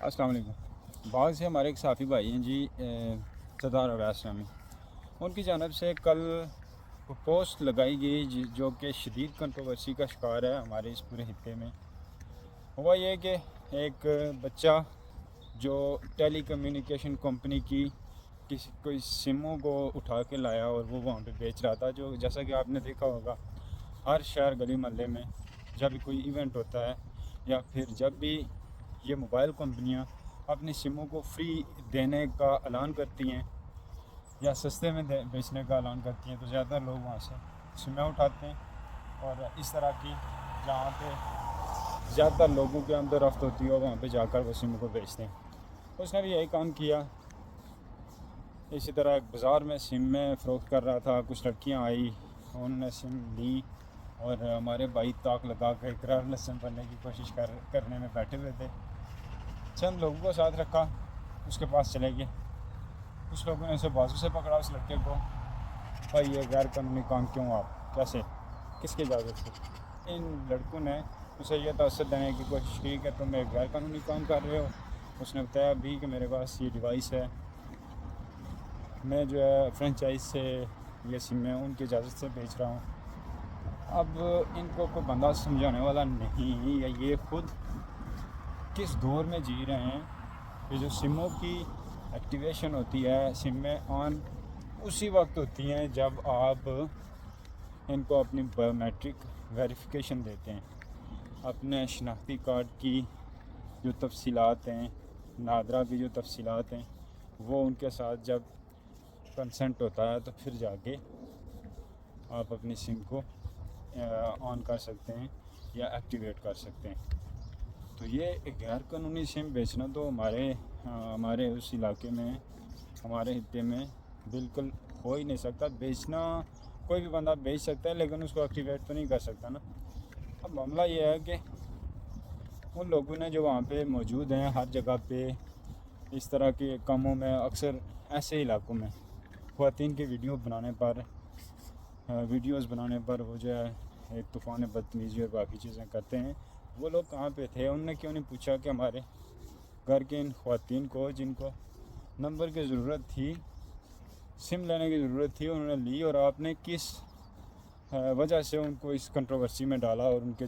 السلام علیکم۔ بعض سے ہمارے ایک صحافی بھائی ہیں جی، سردار اویس نامی، ان کی جانب سے کل پوسٹ لگائی گئی جو کہ شدید کنٹروورسی کا شکار ہے ہمارے اس پورے خطے میں۔ ہوا یہ کہ ایک بچہ جو ٹیلی کمیونیکیشن کمپنی کی کوئی سموں کو اٹھا کے لایا اور وہ وہاں پہ بیچ رہا تھا، جو جیسا کہ آپ نے دیکھا ہوگا ہر شہر گلی محلے میں جب کوئی ایونٹ ہوتا ہے یا پھر جب بھی یہ موبائل کمپنیاں اپنی سموں کو فری دینے کا اعلان کرتی ہیں یا سستے میں بیچنے کا اعلان کرتی ہیں تو زیادہ تر لوگ وہاں سے سمیں اٹھاتے ہیں اور اس طرح کی جہاں پہ زیادہ تر لوگوں کے اندر رفت ہوتی ہے وہاں پہ جا کر وہ سموں کو بیچتے ہیں۔ اس نے بھی یہی کام کیا۔ اسی طرح ایک بازار میں سم میں فروخت کر رہا تھا، کچھ لڑکیاں آئی، انہوں نے سم لی اور ہمارے بھائی طاق لگا کے اقرار لسن بننے کی کوشش کرنے میں بیٹھے ہوئے تھے۔ چند لوگوں کو ساتھ رکھا، اس کے پاس چلے گئے۔ کچھ لوگوں نے اسے بازو سے پکڑا اس لڑکے کو، بھائی یہ غیر قانونی کام کیوں، آپ کیسے، کس کی اجازت سے؟ ان لڑکوں نے اسے یہ تاثر دینے کی کوشش کی کہ تم ایک غیر قانونی کام کر رہے ہو۔ اس نے بتایا بھی کہ میرے پاس یہ ڈیوائس ہے، میں جو ہے فرنچائز سے یہ سمیں ان کی اجازت سے بیچ رہا ہوں۔ اب ان کو کوئی بندہ سمجھانے والا نہیں، یا یہ خود کس دور میں جی رہے ہیں کہ جو سموں کی ایکٹیویشن ہوتی ہے، سمیں آن اسی وقت ہوتی ہیں جب آپ ان کو اپنی بایو میٹرک ویریفیکیشن دیتے ہیں، اپنے شناختی کارڈ کی جو تفصیلات ہیں، نادرا کی جو تفصیلات ہیں، وہ ان کے ساتھ جب کنسنٹ ہوتا ہے تو پھر جا کے آپ اپنی سم کو آن کر سکتے ہیں یا ایکٹیویٹ کر سکتے ہیں۔ تو یہ ایک غیر قانونی سم بیچنا تو ہمارے اس علاقے میں، ہمارے خطے میں بالکل ہو ہی نہیں سکتا۔ بیچنا کوئی بھی بندہ بیچ سکتا ہے لیکن اس کو ایکٹیویٹ تو نہیں کر سکتا نا۔ اب معاملہ یہ ہے کہ ان لوگوں نے جو وہاں پہ موجود ہیں ہر جگہ پہ اس طرح کے کاموں میں، اکثر ایسے علاقوں میں خواتین کی ویڈیوز بنانے پر وہ جو ہے ایک طوفان بدتمیزی اور باقی چیزیں کرتے ہیں۔ وہ لوگ کہاں پہ تھے؟ انہوں نے کیوں نہیں پوچھا کہ ہمارے گھر کے ان خواتین کو جن کو نمبر کی ضرورت تھی، سم لینے کی ضرورت تھی، انہوں نے لی، اور آپ نے کس وجہ سے ان کو اس کنٹروورسی میں ڈالا اور ان کے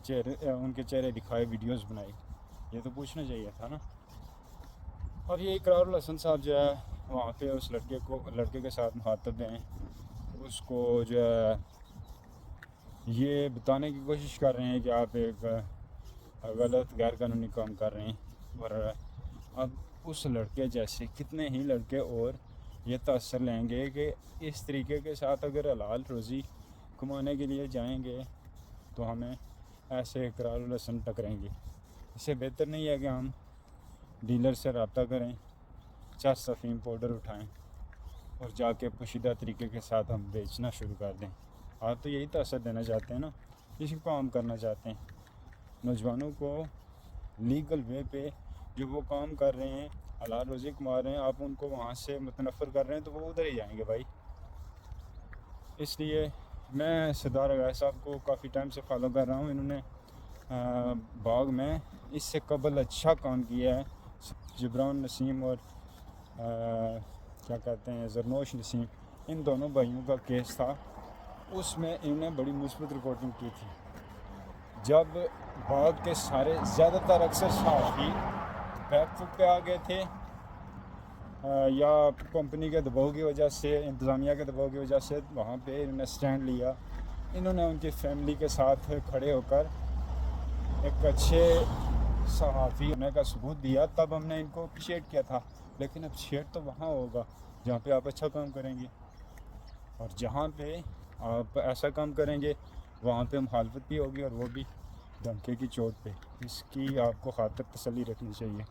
چہرے دکھائے ویڈیوز بنائی؟ یہ تو پوچھنا چاہیے تھا نا۔ اور یہ اقرار الحسن صاحب جو ہے وہاں پہ اس لڑکے کے ساتھ مخاطب ہیں، اس کو جو ہے یہ بتانے کی کوشش کر رہے ہیں کہ آپ ایک غلط غیر قانونی کام کر رہے ہیں۔ اور اب اس لڑکے جیسے کتنے ہی لڑکے اور یہ تاثر لیں گے کہ اس طریقے کے ساتھ اگر حلال روزی کمانے کے لیے جائیں گے تو ہمیں ایسے اقرار الحسن ٹکریں گے۔ اس سے بہتر نہیں ہے کہ ہم ڈیلر سے رابطہ کریں، چس افیم پاؤڈر اٹھائیں اور جا کے پوشیدہ طریقے کے ساتھ ہم بیچنا شروع کر دیں۔ آپ تو یہی تاثر دینا چاہتے ہیں نا، اسی کو عام کرنا چاہتے ہیں۔ نوجوانوں کو لیگل وے پہ جو وہ کام کر رہے ہیں، حلال روزی کما رہے ہیں، آپ ان کو وہاں سے متنفر کر رہے ہیں تو وہ ادھر ہی جائیں گے بھائی۔ اس لیے میں سردار اویس صاحب کو کافی ٹائم سے فالو کر رہا ہوں۔ انہوں نے باغ میں اس سے قبل اچھا کام کیا ہے۔ جبران نسیم اور کیا کہتے ہیں زرنوش نسیم، ان دونوں بھائیوں کا کیس تھا، اس میں انہوں نے بڑی مثبت رپورٹنگ کی تھی۔ جب باغ کے زیادہ تر اکثر صحافی بیک فٹ پہ آ گئے تھے یا کمپنی کے دباؤ کی وجہ سے، انتظامیہ کے دباؤ کی وجہ سے، وہاں پہ انہوں نے سٹینڈ لیا۔ انہوں نے ان کی فیملی کے ساتھ کھڑے ہو کر ایک اچھے صحافی ہونے کا ثبوت دیا، تب ہم نے ان کو اپریشیٹ کیا تھا۔ لیکن اپریشیٹ تو وہاں ہوگا جہاں پہ آپ اچھا کام کریں گے، اور جہاں پہ آپ ایسا کام کریں گے وہاں پہ مخالفت بھی ہوگی، اور وہ بھی دھمکے کی چوٹ پہ۔ اس کی آپ کو خاطر تسلی رکھنی چاہیے۔